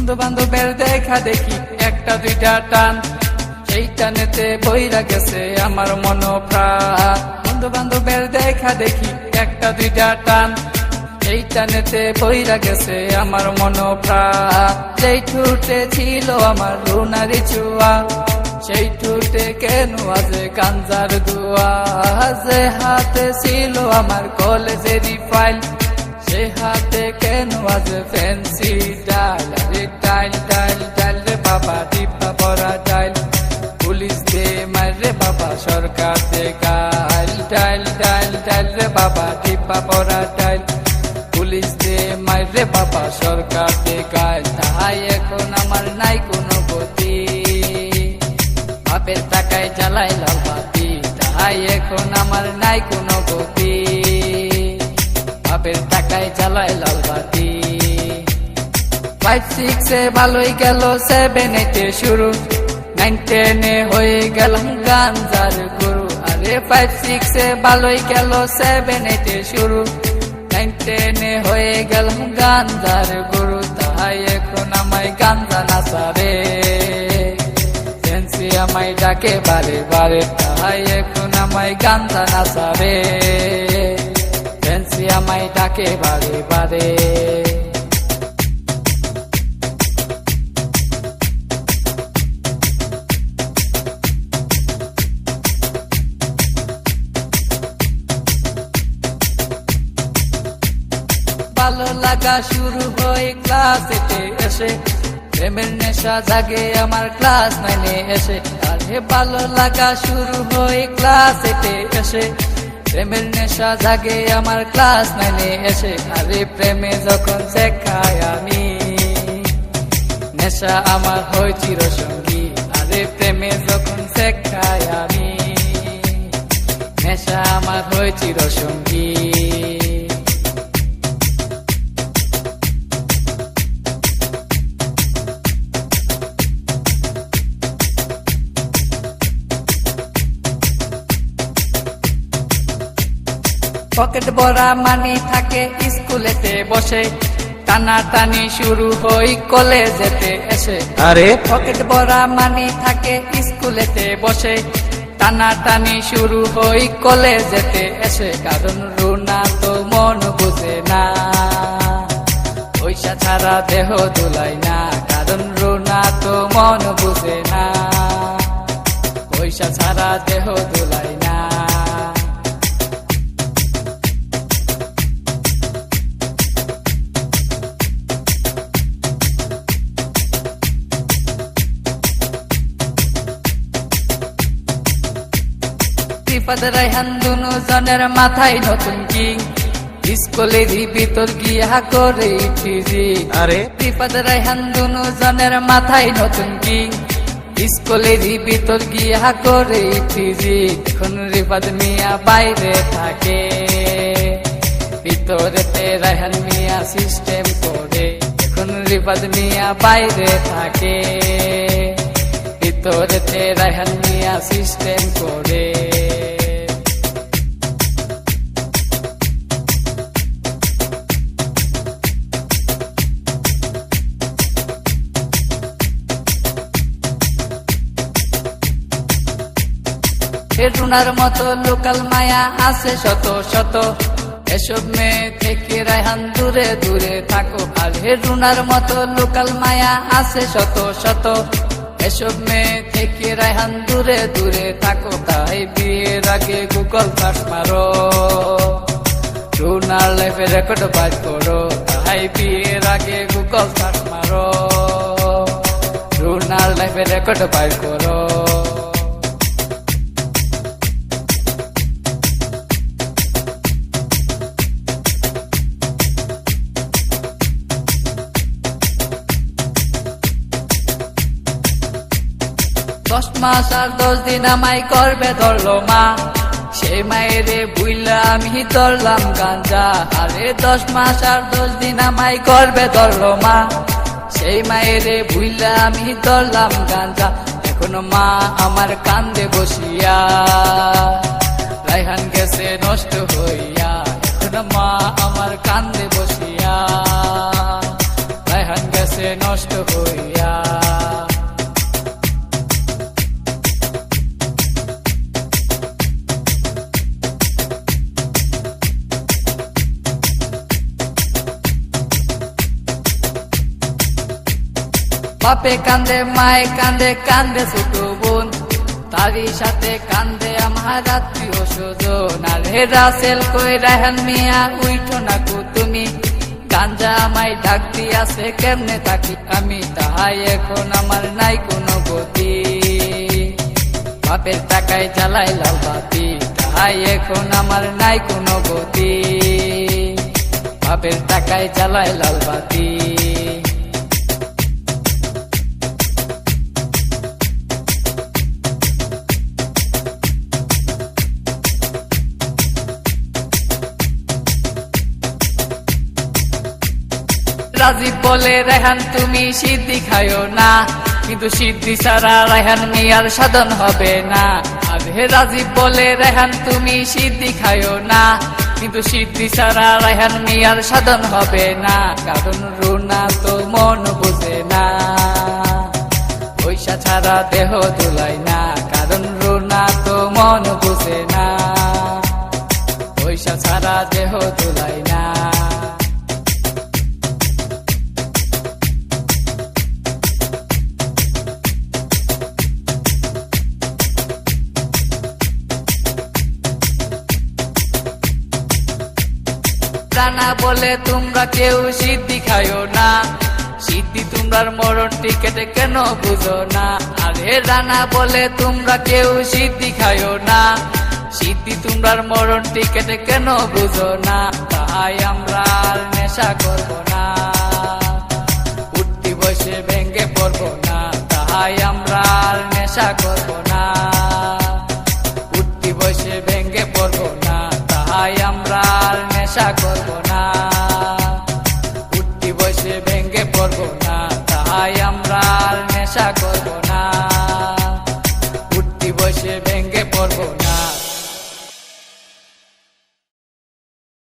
বন্ধু বান্ধবের দেখা দেখি একটা দুইটা টান, সেই টানেতে বইরা গেছে আমার মন প্রাণ। বন্ধু বান্ধবের দেখা দেখি একটা দুইটা টান, সেই টানেতে বইরা গেছে আমার মন প্রাণ। যেই ঠুটে ছিল আমার রুনারি ছোঁয়া, সেই ঠুটে কেন আজ গাঞ্জার দুয়া। যে হাতে ছিল আমার কলেজেরই ফাইল, সে হাতে কেন আজ ফ্যান্সি ডাইল। আরে ডাইল ডাইল ডাইল রে বাবা, টিপা পরা ডাইল। পুলিশ দে মার রে বাবা, সরকার দে গাইল। ডাইল ডাইল ডাইল রে বাবা, টিপা পরা ডাইল। পুলিশ দে মার রে বাবা, সরকার দে গাইল। তাই এখন আমার নাই কোনো গতি, বাপের টাকায় জ্বালাই লাল বাতি। তাই এখন আমার নাই কোনো গতি, বাপের টাকায় জ্বালাই লাল বাতি। 5-6 ভালোই গেল, 7-8 শুরু, 9-10 হয়ে গেলাম গাঞ্জার গুরু। আরে 5-6 ভালোই গেল, 7-8 শুরু, 9-10 হয়ে গেলাম গাঞ্জার গুরু। তাই এখন আমায় গাঞ্জা নাচারে, ফ্যান্সি আমায় ডাকে বারে বারে। তাই এখন আমায় গাঞ্জা নাচারে, ফ্যান্সি আমায় ডাকে বারে বারে। ভালো লাগা শুরু হয় ক্লাস 8 এসে, প্রেমের নেশা জাগে আমার ক্লাস 9 এসে। আরে ভালো লাগা শুরু হয় ক্লাস 8 এসে, প্রেমের নেশা জাগে আমার ক্লাস 9 এসে। আরে প্রেমে যখন শেখায় আমি, নেশা আমার হয় চিরসঙ্গী। আরে প্রেমে যখন শেখায় আমি, নেশা আমার হয় চিরসঙ্গী। পকেট ভরা মানি থাকে স্কুলেতে বসে, টানা টানি শুরু হই কলেজেতে এসে। আরে পকেট ভরা মানি থাকে স্কুলেতে বসে, টানা টানি শুরু হই কলেজেতে এসে। কারণ রুনা তো মন বুঝে না, পয়সা ছাড়া দেহ দুলাই না। কারণ রুনা তো মন বুঝে না, পয়সা ছাড়া দেহ দুলাই না। রিফাত রায়হান দুনো জনের মাথায় নতুন কিং, স্কুলেরই ভিতর গিয়া করে টিজি। আরে রিফাত রায়হান দুনো জনের মাথায় নতুন কিং, স্কুলেরই ভিতর গিয়া করে টিজি। এখন রিফাত মিয়া বাইরে থাকে, ভিতরেতে রায়হান মিয়া সিস্টেম করে। এখন রিফাত মিয়া বাইরে থাকে, ভিতরেতে রায়হান মিয়া সিস্টেম করে। রুনার মতো লোকাল মায়া আছে শত শত, এসব মেয়ে থেকে রায়হান দূরে দূরে থাকো। আর রুনার মতো লোকাল মায়া আছে শত শত, এসব মেয়ে থেকে রায়হান দূরে দূরে থাকো। তাই বিয়ের আগে গুগল সার্চ মারো, রুনার লাইফে রেকর্ড বার করো। তাই বিয়ের আগে গুগল সার্চ মারো, রুনার লাইফে রেকর্ড বার করো। দশ মাস আর 10 দিন আমায় করবে ধরলো মা, সেই মায়েরে বুইলা আমি ধরলাম গাঞ্জা। আরে 10 মাস আর 10 দিন আমায় করবে ধরলো মা, সেই মায়েরে বুইলা আমি ধরলাম গাঞ্জা। এখনো মা আমার কান্দে বসিয়া, রায়হান গেছে নষ্ট হইয়া। এখনো মা আমার কান্দে বসিয়া, রায়হান গেছে গেছে নষ্ট হইয়া। বাপে কান্দে মায়ে কান্দে কান্দে ছোট বোন, তারই সাথে কান্দে আমার আত্মীয় স্বজন। আর হে রাসেল কই রায়হান মিয়া উইঠো না কো তুমি, গাঞ্জা আমায় ডাক দিয়াছে কেমনে থাকি আমি, তাহাই এখন আমার নাই কোনো গতি। বাপের টাকায় জ্বালাই লাল বাতি, তাহাই এখন আমার নাই কোনো গতি। বাপের টাকায় জ্বালাই লাল বাতি। রাজীব বলে রায়হান তুমি সিদ্ধি খায়ো না, কিন্তু সিদ্ধি ছাড়া রায়হান মিয়ার সাধন হবে না। আর হে রাজীব বলে রায়হান তুমি সিদ্ধি খায়ো না, কিন্তু সিদ্ধি ছাড়া রায়হান মিয়ার সাধন হবে না। কারণ রুনা তো মন বুঝে না, পয়সা ছাড়া দেহ দুলাই না। কারণ রুনা তো মন বুঝে না, পয়সা ছাড়া দেহ দুলাই না। রানা বলে তোমরা কেউ সিদ্ধি খায়ো না, সিদ্ধি তোমরার মরণ টিকেটে কেন বুঝো না। আরে রানা বলে তোমরা কেউ সিদ্ধি খায়ো না, সিদ্ধি তোমরার মরণ টিকেটে কেন বুঝো না। তাই আমরা আর নেশা করবো না, উঠতি বসে ভেঙ্গে পড়বো না। তাই আমরা আর নেশা করবো না, উঠতি বসে ভেঙ্গে পড়বো না। তাই আমরা আর নেশা করবো না, উঠতি বসে ভেঙ্গে পড়বো না। তাই আমরা আর নেশা করবো